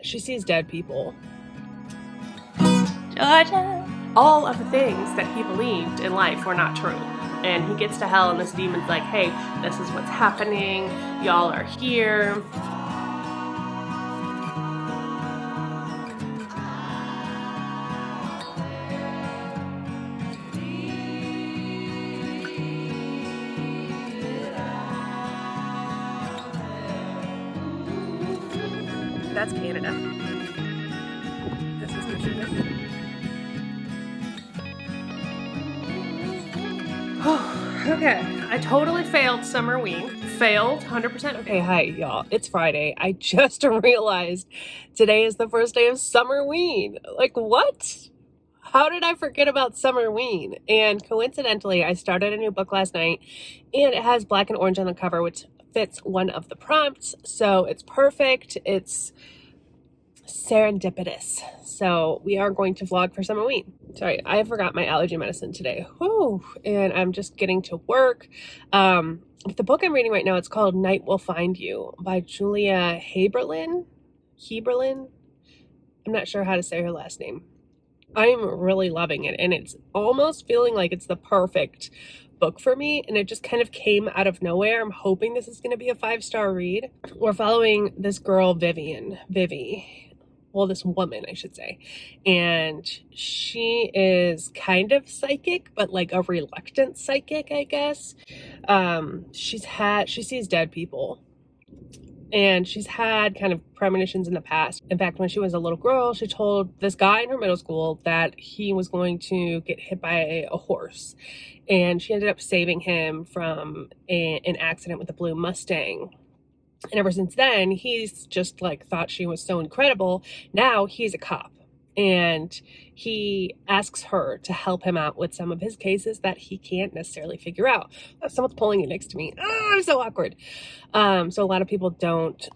She sees dead people. Georgia. All of the things that he believed in life were not true. And he gets to hell and this demon's like, hey, this is what's happening. Y'all are here. That's Canada. This is Michigan. Okay, I totally failed Summerween. Failed 100%. Okay, hi y'all. It's Friday. I just realized today is the first day of Summerween. Like, what? How did I forget about Summerween? And coincidentally, I started a new book last night, and it has black and orange on the cover, which fits one of the prompts. So it's perfect. It's serendipitous. So we are going to vlog for Summerween. Sorry, I forgot my allergy medicine today. Whew, and I'm just getting to work. The book I'm reading right now, it's called Night Will Find You by Julia Heberlin. I'm not sure how to say her last name. I'm really loving it, and it's almost feeling like it's the perfect book for me, and it just kind of came out of nowhere. I'm hoping this is going to be a 5-star read. We're following this girl, this woman, I should say, and she is kind of psychic, but like a reluctant psychic, I guess. She sees dead people, and she's had kind of premonitions in the past. In fact, when she was a little girl, she told this guy in her middle school that he was going to get hit by a horse, and she ended up saving him from an accident with a blue Mustang. And ever since then, he's just like thought she was so incredible. Now he's a cop, and he asks her to help him out with some of his cases that he can't necessarily figure out. Someone's pulling it next to me. Oh, I'm so awkward. So a lot of people don't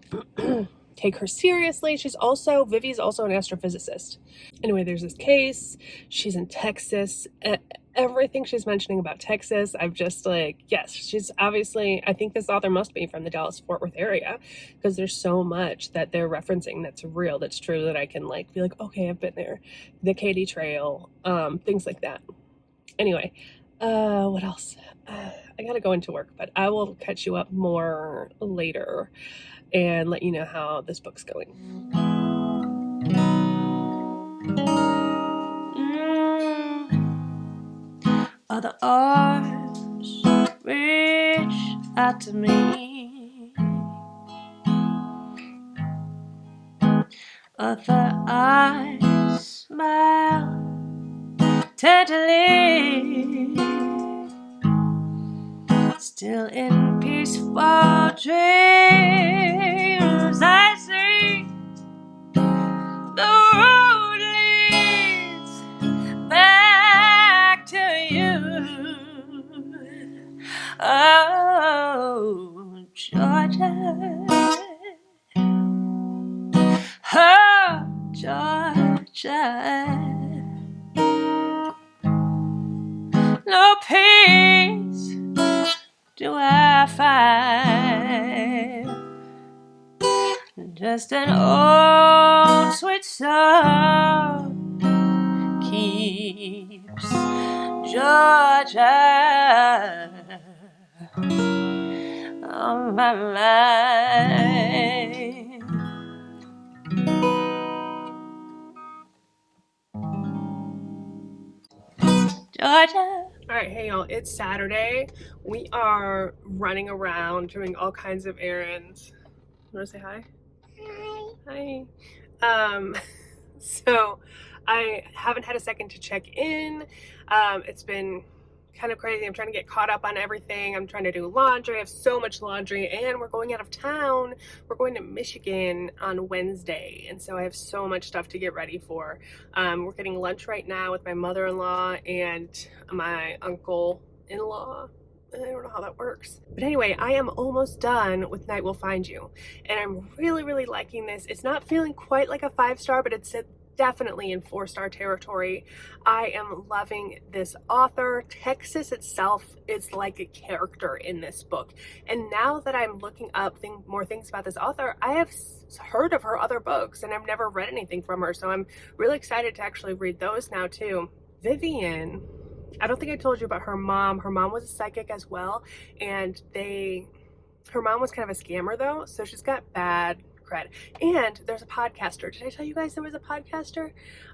take her seriously. Vivi's also an astrophysicist. Anyway, there's this case. She's in Texas. Everything she's mentioning about Texas, I'm just like, yes, she's obviously, I think this author must be from the Dallas-Fort Worth area, because there's so much that they're referencing that's real, that's true, that I can like be like, okay, I've been there. The Katy Trail, things like that. Anyway, what else? I gotta go into work, but I will catch you up more later and let you know how this book's going. Other arms reach out to me. Other eyes smile tenderly. Still in peaceful dreams, I see the road leads back to you. Oh, Georgia. Oh, Georgia. No peace do I find, just an old sweet song keeps Georgia on my mind. Georgia. All right, hey y'all, it's Saturday. We are running around doing all kinds of errands. You want to say hi? Hi. So I haven't had a second to check in. It's been kind of crazy. I'm trying to get caught up on everything. I'm trying to do laundry. I have so much laundry, and we're going out of town. We're going to Michigan on Wednesday, and so I have so much stuff to get ready for. We're getting lunch right now with my mother-in-law and my uncle-in-law. I don't know how that works. But anyway, I am almost done with Night Will Find You, and I'm really, really liking this. It's not feeling quite like a 5-star, but it's definitely in 4-star territory. I am loving this author. Texas itself is like a character in this book. And now that I'm looking up more things about this author, I have heard of her other books and I've never read anything from her. So I'm really excited to actually read those now too. Vivian, I don't think I told you about her mom. Her mom was a psychic as well. And her mom was kind of a scammer though. So she's got bad cred. And there's a podcaster. Did I tell you guys there was a podcaster?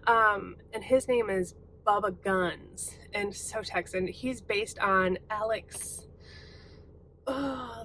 And his name is Bubba Guns, and so Texan. He's based on Alex,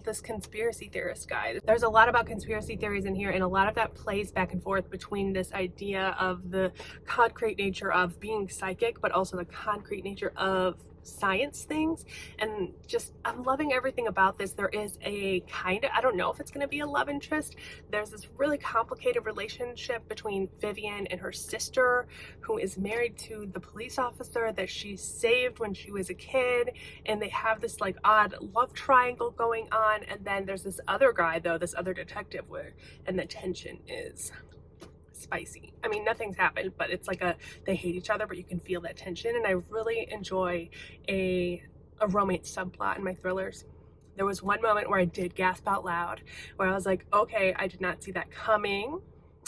this conspiracy theorist guy. There's a lot about conspiracy theories in here, and a lot of that plays back and forth between this idea of the concrete nature of being psychic, but also the concrete nature of science things. And just, I'm loving everything about this. There is a kind of, I don't know if it's going to be a love interest. There's this really complicated relationship between Vivian and her sister, who is married to the police officer that she saved when she was a kid, and they have this like odd love triangle going on. And then there's this other guy though, this other detective, and the tension is spicy. I mean, nothing's happened, but it's like they hate each other, but you can feel that tension. And I really enjoy a romance subplot in my thrillers. There was one moment where I did gasp out loud, where I was like, okay, I did not see that coming.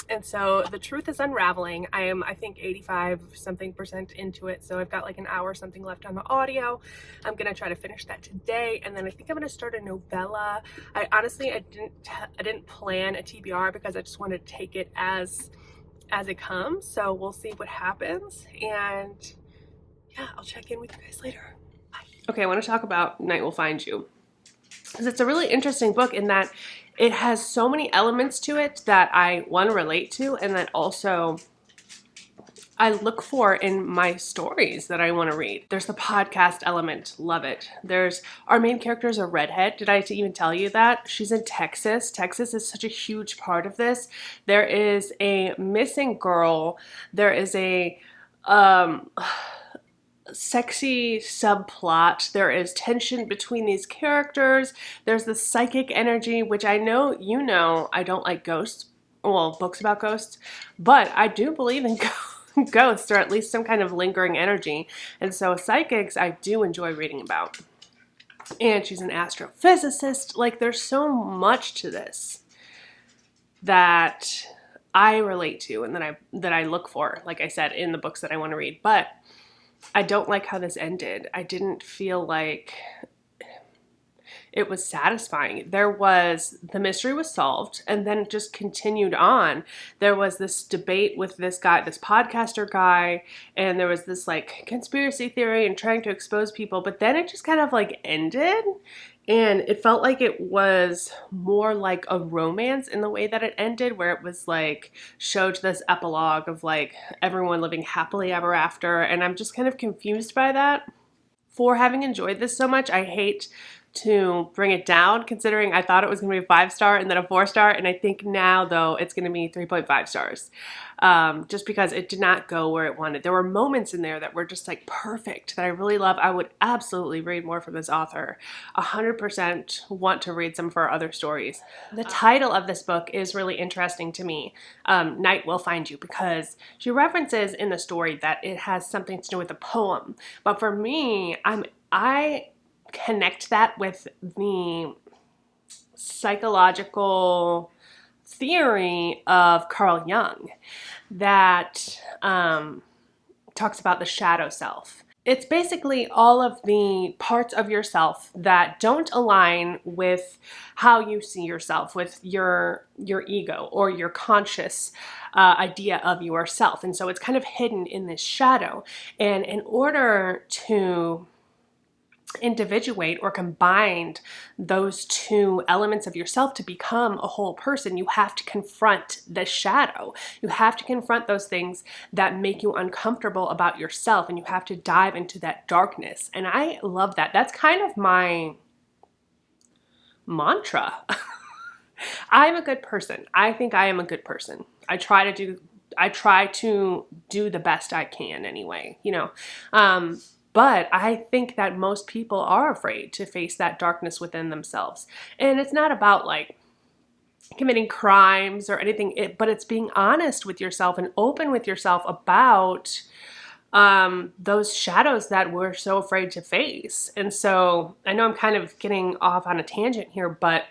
And so the truth is unraveling. I am, I think, 85% into it. So I've got like an hour something left on the audio. I'm going to try to finish that today. And then I think I'm going to start a novella. I didn't plan a TBR because I just wanted to take it as it comes. So we'll see what happens. And yeah, I'll check in with you guys later. Bye. Okay, I want to talk about Night Will Find You, because it's a really interesting book in that it has so many elements to it that I, one, relate to, and that also I look for in my stories that I want to read. There's the podcast element. Love it. There's, our main character is a redhead. Did I even tell you that? She's in Texas. Texas is such a huge part of this. There is a missing girl. There is a sexy subplot. There is tension between these characters. There's the psychic energy, which I know you know I don't like ghosts, well, books about ghosts, but I do believe in ghosts, or at least some kind of lingering energy. And so psychics I do enjoy reading about. And she's an astrophysicist. Like, there's so much to this that I relate to and that I look for, like I said, in the books that I want to read. But I don't like how this ended. I didn't feel like it was satisfying. The mystery was solved, and then it just continued on. There was this debate with this guy, this podcaster guy, and there was this like conspiracy theory and trying to expose people, but then it just kind of like ended. And it felt like it was more like a romance in the way that it ended, where it was like showed this epilogue of like everyone living happily ever after. And I'm just kind of confused by that. For having enjoyed this so much, I hate to bring it down, considering I thought it was going to be a 5-star and then a 4-star, and I think now though it's going to be 3.5 stars, just because it did not go where it wanted. There were moments in there that were just like perfect that I really love. I would absolutely read more from this author. 100% want to read some of her other stories. The title of this book is really interesting to me, Night Will Find You, because she references in the story that it has something to do with a poem, but for me, I connect that with the psychological theory of Carl Jung that talks about the shadow self. It's basically all of the parts of yourself that don't align with how you see yourself, with your ego or your conscious idea of yourself. And so it's kind of hidden in this shadow. And in order to individuate or combine those two elements of yourself to become a whole person, you have to confront the shadow. You have to confront those things that make you uncomfortable about yourself, and you have to dive into that darkness. And I love that. That's kind of my mantra. I'm a good person. I think I am a good person. I try to do the best I can anyway, you know. But I think that most people are afraid to face that darkness within themselves. And it's not about like committing crimes or anything, but it's being honest with yourself and open with yourself about those shadows that we're so afraid to face. And so I know I'm kind of getting off on a tangent here, but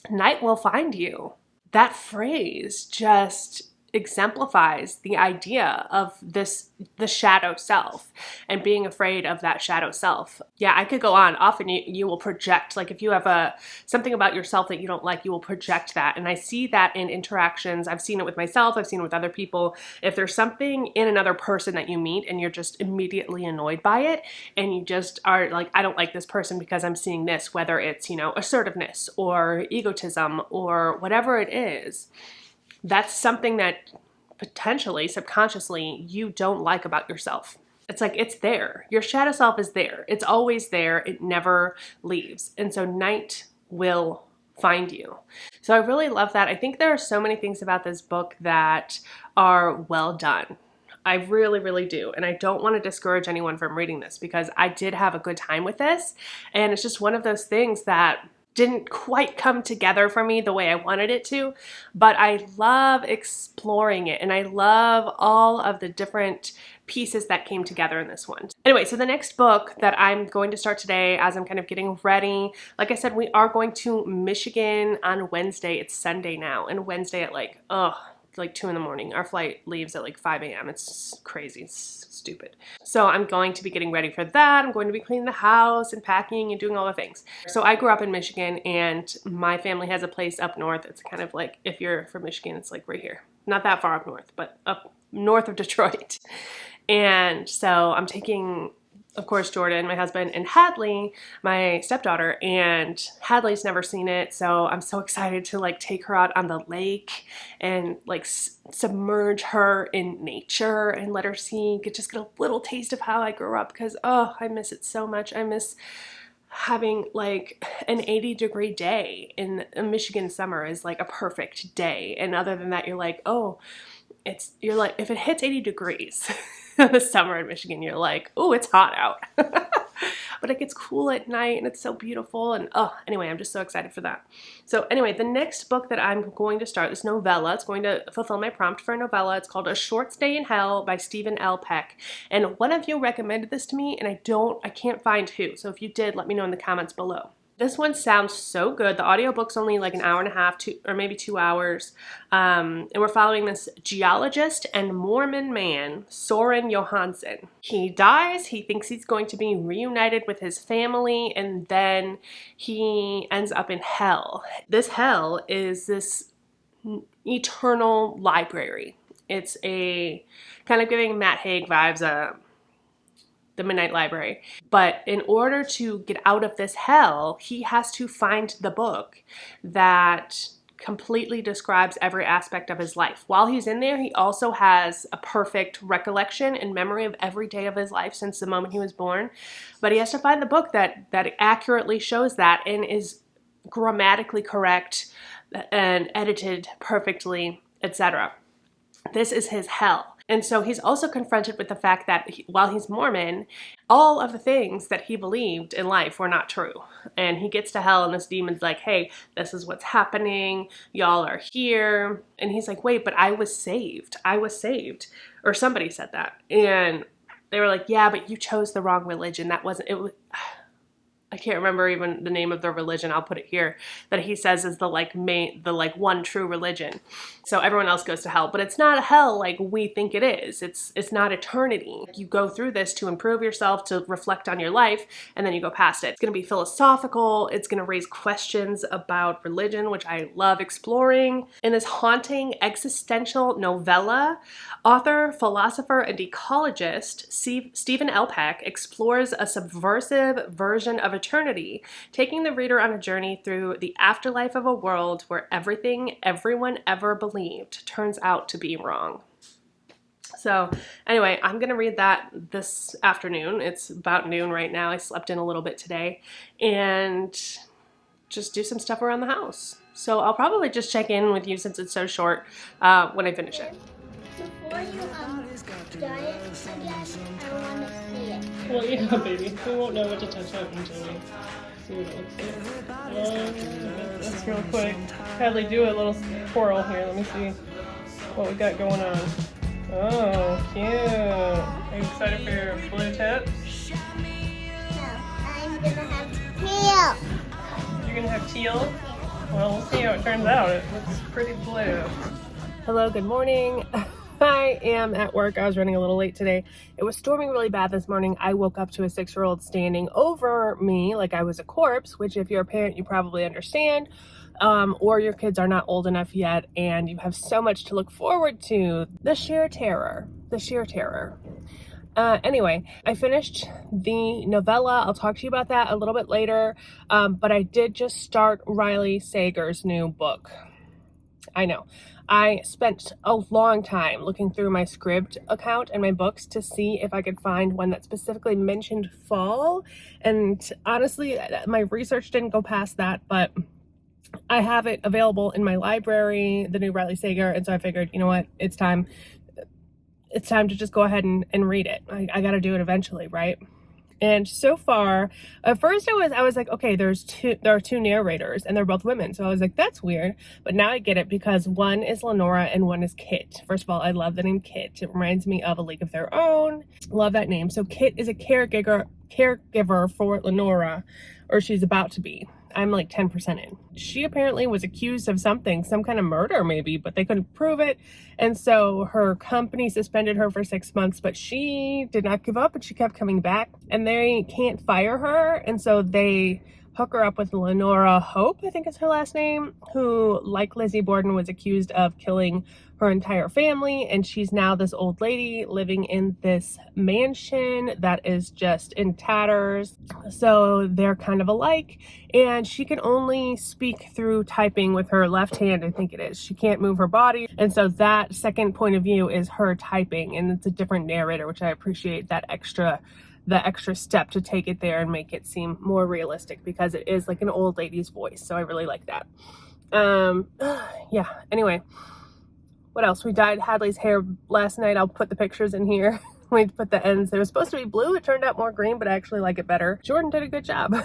night will find you. That phrase just exemplifies the idea of the shadow self and being afraid of that shadow self. Yeah, I could go on. Often you will project, like if you have something about yourself that you don't like, you will project that. And I see that in interactions. I've seen it with myself, I've seen it with other people. If there's something in another person that you meet and you're just immediately annoyed by it, and you just are like, I don't like this person because I'm seeing this, whether it's, assertiveness or egotism or whatever it is, that's something that potentially, subconsciously, you don't like about yourself. It's like, it's there. Your shadow self is there. It's always there. It never leaves. And so night will find you. So I really love that. I think there are so many things about this book that are well done. I really, really do. And I don't want to discourage anyone from reading this because I did have a good time with this. And it's just one of those things that didn't quite come together for me the way I wanted it to, but I love exploring it and I love all of the different pieces that came together in this one. Anyway, so the next book that I'm going to start today as I'm kind of getting ready, like I said, we are going to Michigan on Wednesday. It's Sunday now, and Wednesday at like 2 in the morning. Our flight leaves at like 5 a.m. It's crazy. It's stupid. So I'm going to be getting ready for that. I'm going to be cleaning the house and packing and doing all the things. So I grew up in Michigan, and my family has a place up north. It's kind of like, if you're from Michigan, it's like right here. Not that far up north, but up north of Detroit. And so I'm taking, of course, Jordan, my husband, and Hadley, my stepdaughter, and Hadley's never seen it, so I'm so excited to like take her out on the lake and like submerge her in nature and let her just get a little taste of how I grew up, because I miss it so much. I miss having like an 80-degree day in a Michigan summer is like a perfect day, and other than that, you're like, you're like, if it hits 80 degrees in the summer in Michigan, you're like, oh, it's hot out. But it gets cool at night and it's so beautiful. And anyway, I'm just so excited for that. So anyway, the next book that I'm going to start, this novella, it's going to fulfill my prompt for a novella. It's called A Short Stay in Hell by Stephen L. Peck. And one of you recommended this to me, and I can't find who. So if you did, let me know in the comments below. This one sounds so good. The audiobook's only like an hour and a half, or maybe 2 hours. And we're following this geologist and Mormon man, Soren Johansen. He dies. He thinks he's going to be reunited with his family, and then he ends up in hell. This hell is this eternal library. It's a kind of giving Matt Haig vibes, the Midnight Library. But in order to get out of this hell, he has to find the book that completely describes every aspect of his life. While he's in there, he also has a perfect recollection and memory of every day of his life since the moment he was born. But he has to find the book that accurately shows that and is grammatically correct and edited perfectly, etc. This is his hell. And so he's also confronted with the fact that while he's Mormon, all of the things that he believed in life were not true. And he gets to hell and this demon's like, hey, this is what's happening. Y'all are here. And he's like, wait, but I was saved. I was saved. Or somebody said that. And they were like, yeah, but you chose the wrong religion. That wasn't, it was, I can't remember even the name of the religion. I'll put it here, that he says is the one true religion. So everyone else goes to hell, but it's not a hell like we think it is. It's not eternity. You go through this to improve yourself, to reflect on your life, and then you go past it. It's going to be philosophical. It's going to raise questions about religion, which I love exploring. In this haunting existential novella, author, philosopher, and ecologist Stephen L. Peck explores a subversive version of eternity, taking the reader on a journey through the afterlife of a world where everything everyone ever believed turns out to be wrong. So anyway, I'm going to read that this afternoon. It's about noon right now. I slept in a little bit today and just do some stuff around the house. So I'll probably just check in with you since it's so short when I finish it. Before you diet again, I want to see it. Well, yeah, baby. We won't know what to touch up until we see what it looks like. Let's real quick. Hadley, do a little twirl here. Let me see what we got going on. Oh, cute. Are you excited for your blue tip? No, I'm gonna have tail. You're gonna have teal? Well, we'll see how it turns out. It looks pretty blue. Hello, good morning. I am at work. I was running a little late today. It was storming really bad this morning. I woke up to a 6-year-old standing over me like I was a corpse, which if you're a parent, you probably understand. Or your kids are not old enough yet and you have so much to look forward to. The sheer terror. Anyway, I finished the novella. I'll talk to you about that a little bit later. But I did just start Wryly Sager's new book. I know. I spent a long time looking through my SCRIBD account and my books to see if I could find one that specifically mentioned fall. And honestly, my research didn't go past that, but I have it available in my library, the new Wryly Sager, and so I figured, you know what, it's time to just go ahead and read it. I gotta do it eventually, right? And so far, at first I was like, okay, there are two narrators and they're both women. So I was like, that's weird. But now I get it because one is Lenora and one is Kit. First of all, I love the name Kit. It reminds me of A League of Their Own. Love that name. So Kit is a caregiver for Lenora, or she's about to be. I'm like 10% in. She apparently was accused of something, some kind of murder maybe, but they couldn't prove it. And so her company suspended her for 6 months, but she did not give up and she kept coming back and they can't fire her. And so they hook her up with Lenora Hope, I think is her last name, who, like Lizzie Borden, was accused of killing her entire family. And she's now this old lady living in this mansion that is just in tatters. So they're kind of alike. And she can only speak through typing with her left hand, I think it is. She can't move her body. And so that second point of view is her typing. And it's a different narrator, which I appreciate the extra step to take it there and make it seem more realistic because it is like an old lady's voice. So I really like that. Yeah, anyway, what else? We dyed Hadley's hair last night. I'll put the pictures in here. We put the ends. It was supposed to be blue. It turned out more green, but I actually like it better. Jordan did a good job.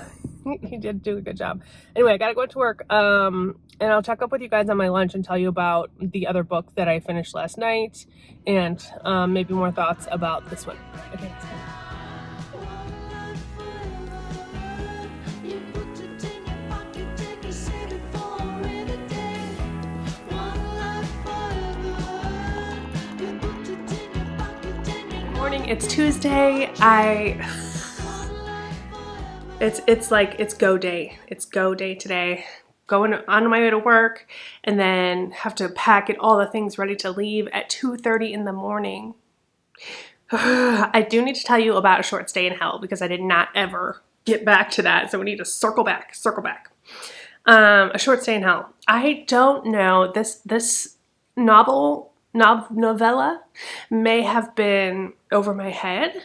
He did do a good job. Anyway, I gotta go to work. And I'll check up with you guys on my lunch and tell you about the other book that I finished last night and maybe more thoughts about this one. Okay, let's go. Morning, it's Tuesday. It's like it's go day. It's go day today. Going on my way to work and then have to pack all the things ready to leave at 2:30 in the morning. I do need to tell you about a short stay in hell because I did not ever get back to that. So we need to circle back. A short stay in hell. I don't know, this novella may have been over my head.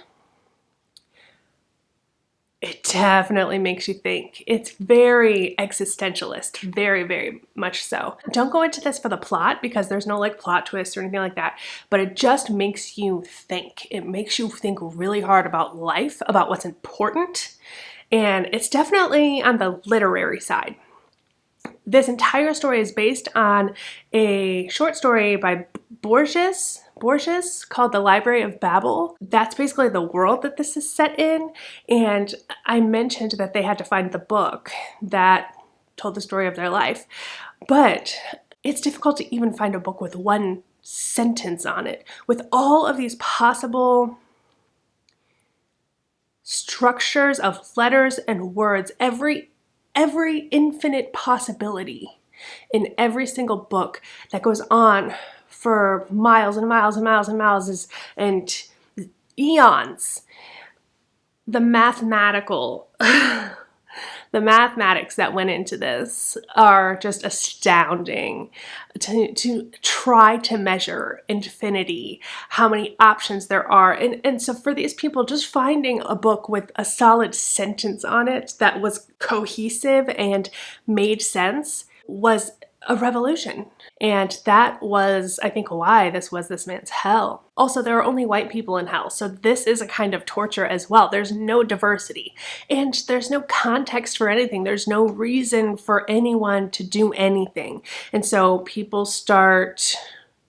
It definitely makes you think. It's very existentialist, very, very much so. Don't go into this for the plot because there's no like plot twist or anything like that, but it just makes you think. It makes you think really hard about life, about what's important, and it's definitely on the literary side. This entire story is based on a short story by Borges called The Library of Babel. That's basically the world that this is set in. And I mentioned that they had to find the book that told the story of their life. But it's difficult to even find a book with one sentence on it, with all of these possible structures of letters and words, every infinite possibility in every single book that goes on for miles and miles and miles and miles and eons. The mathematics that went into this are just astounding. To try to measure infinity, how many options there are. And so for these people, just finding a book with a solid sentence on it that was cohesive and made sense was a revolution. And that was, I think, why this was this man's hell. Also, there are only white people in hell, so this is a kind of torture as well. There's no diversity, and there's no context for anything. There's no reason for anyone to do anything. And so people start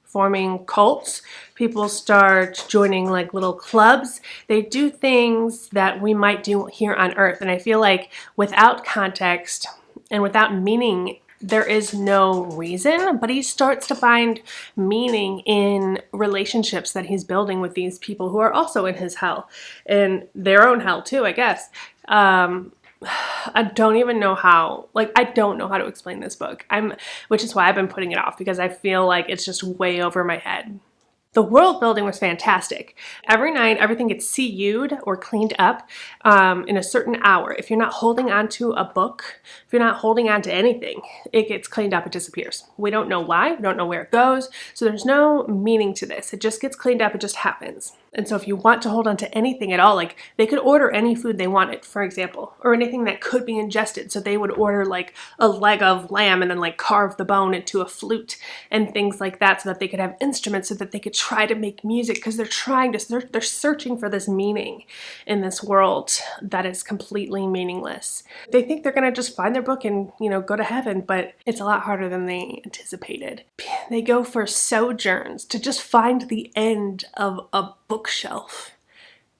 forming cults, people start joining like little clubs. They do things that we might do here on Earth. And I feel like without context and without meaning, there is no reason, but he starts to find meaning in relationships that he's building with these people who are also in his hell, and their own hell too, I guess. I don't even know how, like, I don't know how to explain this book. Which is why I've been putting it off, because I feel like it's just way over my head. The world building was fantastic. Every night, everything gets CU'd or cleaned up in a certain hour. If you're not holding on to a book, if you're not holding on to anything, it gets cleaned up, it disappears. We don't know why, we don't know where it goes, so there's no meaning to this. It just gets cleaned up, it just happens. And so if you want to hold on to anything at all, like they could order any food they wanted, for example, or anything that could be ingested. So they would order like a leg of lamb and then like carve the bone into a flute and things like that, so that they could have instruments, so that they could try to make music, because they're searching for this meaning in this world that is completely meaningless. They think they're gonna just find their book and, you know, go to heaven, but it's a lot harder than they anticipated. They go for sojourns to just find the end of a bookshelf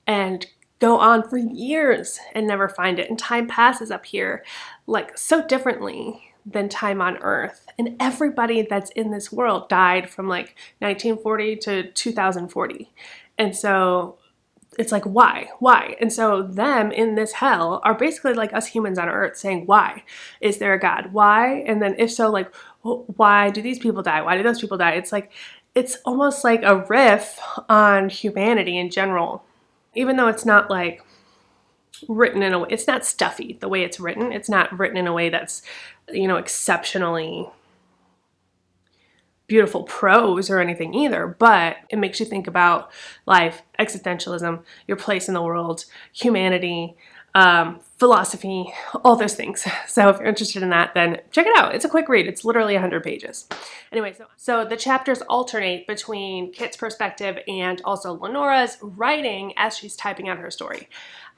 and go on for years and never find it. And time passes up here like so differently than time on Earth. And everybody that's in this world died from like 1940 to 2040. And so it's like, why? And so them in this hell are basically like us humans on Earth saying, why? Is there a God? Why? And then if so, like, why do these people die? Why do those people die? It's like, it's almost like a riff on humanity in general. Even though it's not like written in a way, it's not stuffy the way it's written. It's not written in a way that's, you know, exceptionally beautiful prose or anything either, but it makes you think about life, existentialism, your place in the world, humanity, philosophy, all those things. So if you're interested in that, then check it out. It's a quick read. It's literally 100 pages. Anyway, so the chapters alternate between Kit's perspective and also Lenora's writing as she's typing out her story.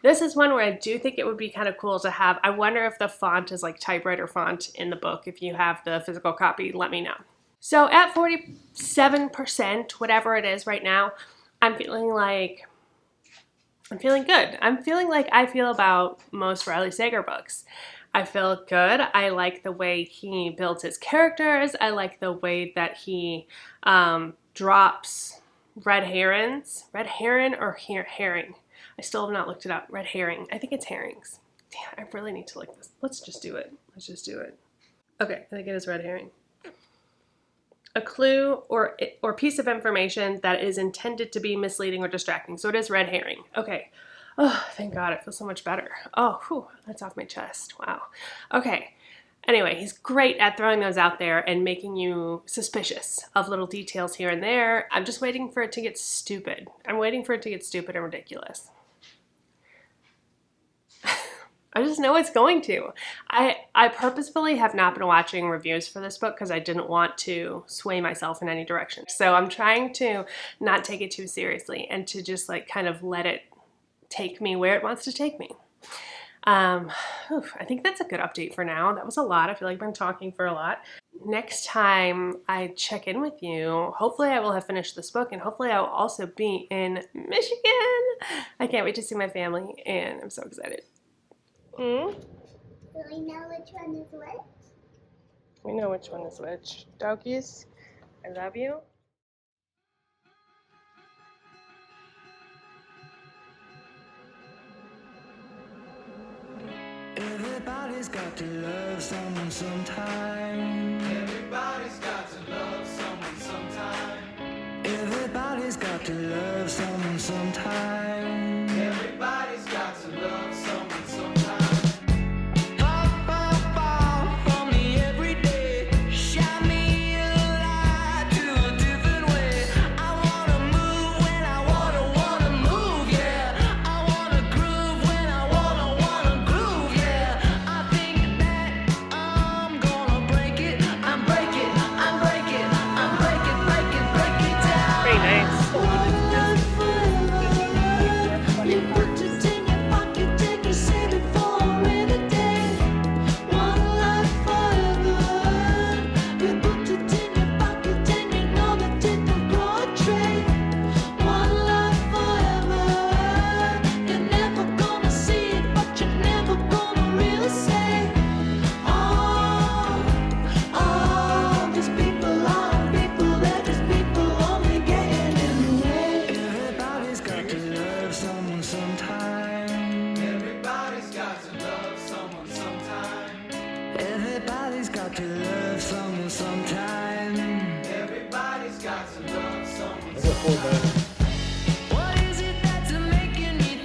This is one where I do think it would be kind of cool to have. I wonder if the font is like typewriter font in the book. If you have the physical copy, let me know. So at 47%, whatever it is right now, I'm feeling good. I'm feeling like I feel about most Wryly Sager books. I feel good. I like the way he builds his characters. I like the way that he drops red herrings. Red heron or herring? I still have not looked it up. Red herring. I think it's herrings. Damn, I really need to look this. Let's just do it. Okay, I think it is red herring. A clue or piece of information that is intended to be misleading or distracting. So it is red herring. Okay. Oh, thank God. It feels so much better. Oh, whew, that's off my chest. Wow. Okay. Anyway, he's great at throwing those out there and making you suspicious of little details here and there. I'm just waiting for it to get stupid. I'm waiting for it to get stupid and ridiculous. I just know it's going to. I purposefully have not been watching reviews for this book because I didn't want to sway myself in any direction. So I'm trying to not take it too seriously and to just like kind of let it take me where it wants to take me. I think that's a good update for now. That was a lot. I feel like I've been talking for a lot. Next time I check in with you, hopefully I will have finished this book and hopefully I will also be in Michigan. I can't wait to see my family and I'm so excited. Do we know which one is which? We know which one is which. Doggies, I love you. Everybody's got to love someone sometime. Everybody's got to love someone sometime. Everybody's got to love someone sometime. Everybody's got to love someone sometime. Far, far, far from me every day. Shine me a light to a different way. I wanna move when I wanna move, yeah. I wanna groove when I wanna groove, yeah. I think that I'm gonna break it. I'm breaking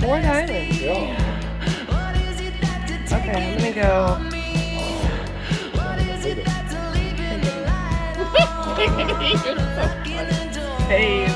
4 diamonds. Okay, I'm gonna go. Babe.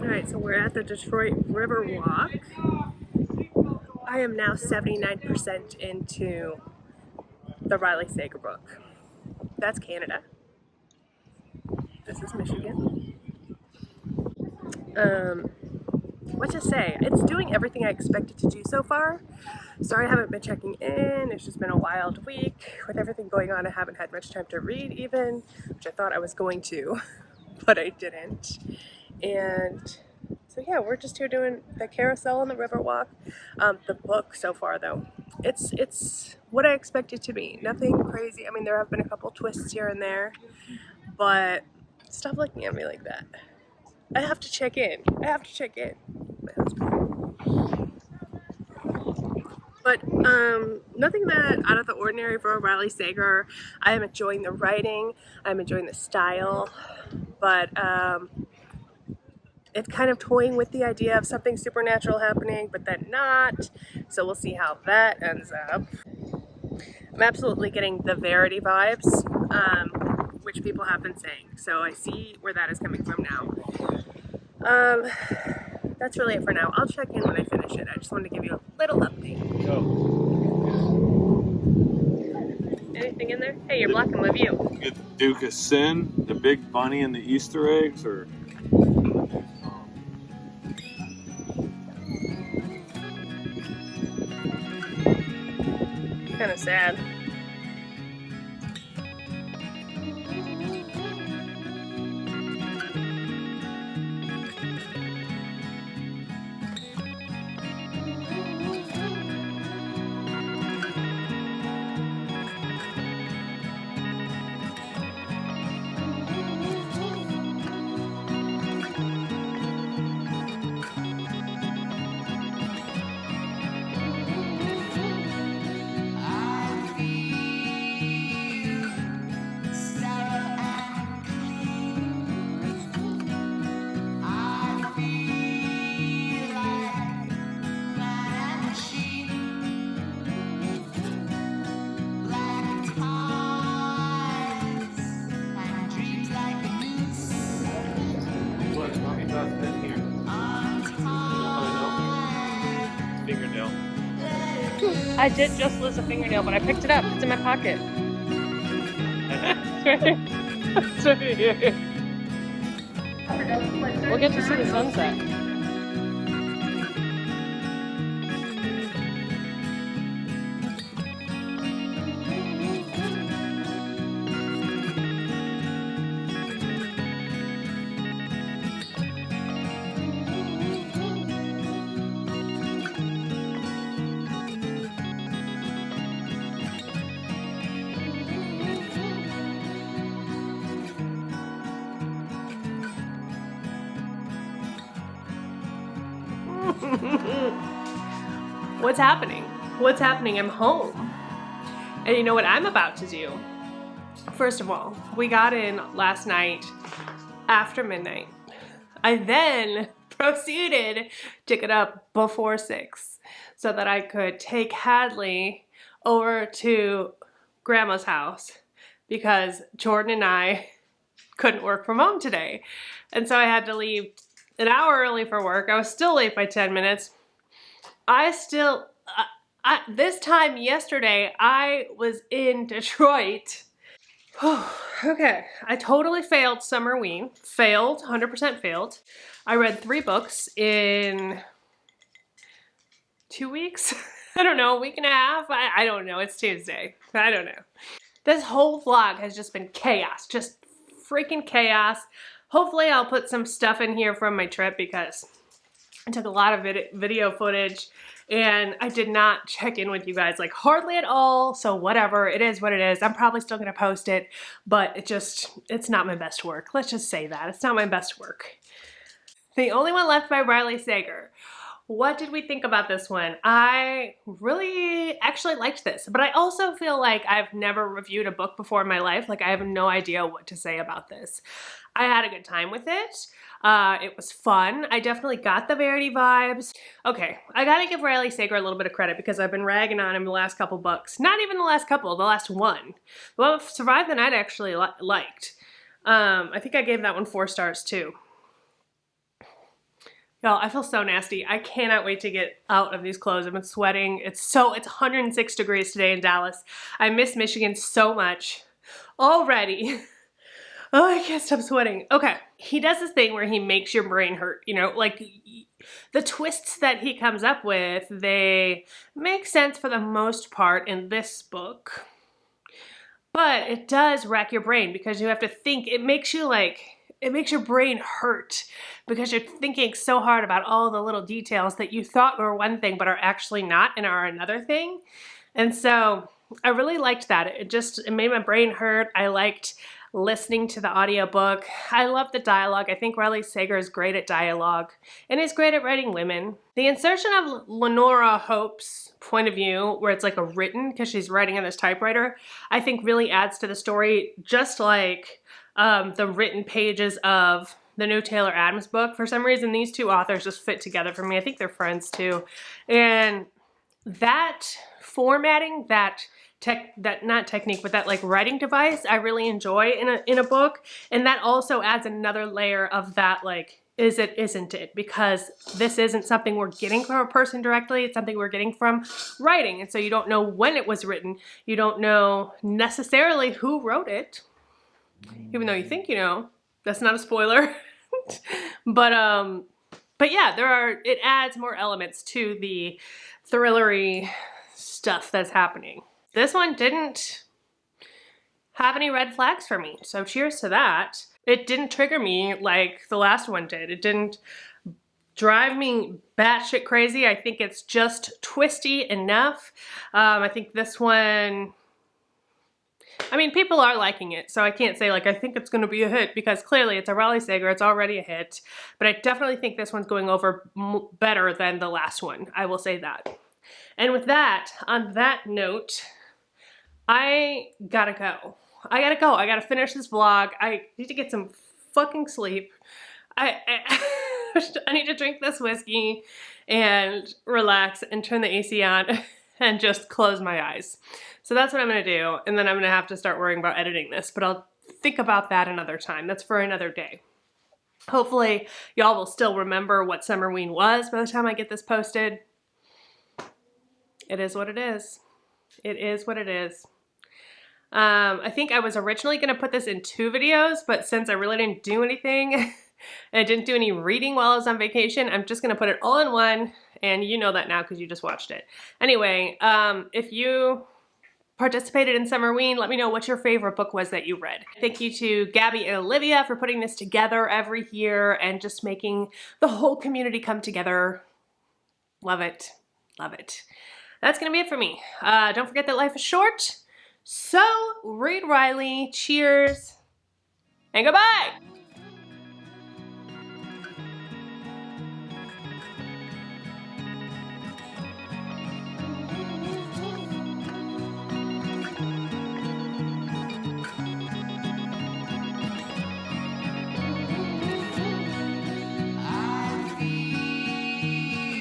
Alright, so we're at the Detroit River Walk. I am now 79% into the Wryly Sager book. That's Canada. This is Michigan. What to say? It's doing everything I expected to do so far. Sorry I haven't been checking in. It's just been a wild week. With everything going on, I haven't had much time to read even, which I thought I was going to, but I didn't. And so yeah, we're just here doing the carousel and the river walk. The book so far though, it's what I expected to be. Nothing crazy. I mean, there have been a couple twists here and there, but stop looking at me like that. I have to check in. I have to check in. My husband. But nothing that out of the ordinary for Wryly Sager. I am enjoying the writing. I'm enjoying the style, but it's kind of toying with the idea of something supernatural happening, but then not. So we'll see how that ends up. I'm absolutely getting the Verity vibes, which people have been saying. So I see where that is coming from now. That's really it for now. I'll check in when I finish it. I just wanted to give you a little update. Anything in there? Hey, you're blocking my view. Get the Duke of Sin, the big bunny and the Easter eggs, or Kind of sad. fingernail. I did just lose a fingernail, but I picked it up. It's in my pocket. It's right here. It's right here. We'll get to see the sunset. What's happening? what's happening? I'm home. And you know what I'm about to do? First of all, we got in last night after midnight. I then proceeded to get up before 6 so that I could take Hadley over to Grandma's house because Jordan and I couldn't work from home today. And so I had to leave an hour early for work. I was still late by 10 minutes. This time yesterday, I was in Detroit. Okay, I totally failed Summerween. Failed, 100% failed. I read 3 books in 2 weeks. I don't know, a week and a half. I don't know, it's Tuesday. I don't know. This whole vlog has just been chaos, just freaking chaos. Hopefully I'll put some stuff in here from my trip because I took a lot of video footage and I did not check in with you guys like hardly at all. So whatever, it is what it is. I'm probably still gonna post it, but it's not my best work. Let's just say that, it's not my best work. The Only One Left by Wryly Sager. What did we think about this one? I really actually liked this, but I also feel like I've never reviewed a book before in my life. Like I have no idea what to say about this. I had a good time with it. It was fun. I definitely got the Verity vibes. Okay, I gotta give Wryly Sager a little bit of credit because I've been ragging on him the last couple books. Not even the last couple, the last one. The one with Survive the Night I actually liked. I think I gave that one 4 stars too. Y'all, I feel so nasty. I cannot wait to get out of these clothes. I've been sweating. It's 106 degrees today in Dallas. I miss Michigan so much already. Oh, I can't stop sweating. Okay, he does this thing where he makes your brain hurt, you know, like the twists that he comes up with, they make sense for the most part in this book, but it does rack your brain because you have to think. It makes your brain hurt because you're thinking so hard about all the little details that you thought were one thing but are actually not and are another thing. And so I really liked that. It made my brain hurt. I liked listening to the audiobook. I love the dialogue. I think Wryly Sager is great at dialogue and is great at writing women. The insertion of Lenora Hope's point of view, where it's like a written, because she's writing on this typewriter, I think really adds to the story, just like the written pages of the new Taylor Adams book. For some reason, these two authors just fit together for me. I think they're friends too. And that formatting, that not technique, but that like writing device, I really enjoy in a book. And that also adds another layer of that, like, is it, isn't it? Because this isn't something we're getting from a person directly, it's something we're getting from writing. And so you don't know when it was written. You don't know necessarily who wrote it, even though you think you know. That's not a spoiler. But yeah, it adds more elements to the thrillery stuff that's happening. This one didn't have any red flags for me, so cheers to that. It didn't trigger me like the last one did. It didn't drive me batshit crazy. I think it's just twisty enough. I think this one, I mean, people are liking it, so I can't say like I think it's going to be a hit because clearly it's a Wryly Sager, it's already a hit, but I definitely think this one's going over better than the last one. I will say that. And with that, on that note, I gotta go. I gotta finish this vlog. I need to get some fucking sleep. I need to drink this whiskey and relax and turn the AC on and just close my eyes. So that's what I'm gonna do, and then I'm gonna have to start worrying about editing this, but I'll think about that another time. That's for another day. Hopefully y'all will still remember what Summerween was by the time I get this posted. It is what it is. It is what it is. I think I was originally going to put this in 2 videos, but since I really didn't do anything and I didn't do any reading while I was on vacation, I'm just going to put it all in one, and you know that now because you just watched it. Anyway, if you participated in Summerween, let me know what your favorite book was that you read. Thank you to Gabby and Olivia for putting this together every year and just making the whole community come together. Love it. Love it. That's going to be it for me. Don't forget that life is short. So read Wryly. Cheers and goodbye.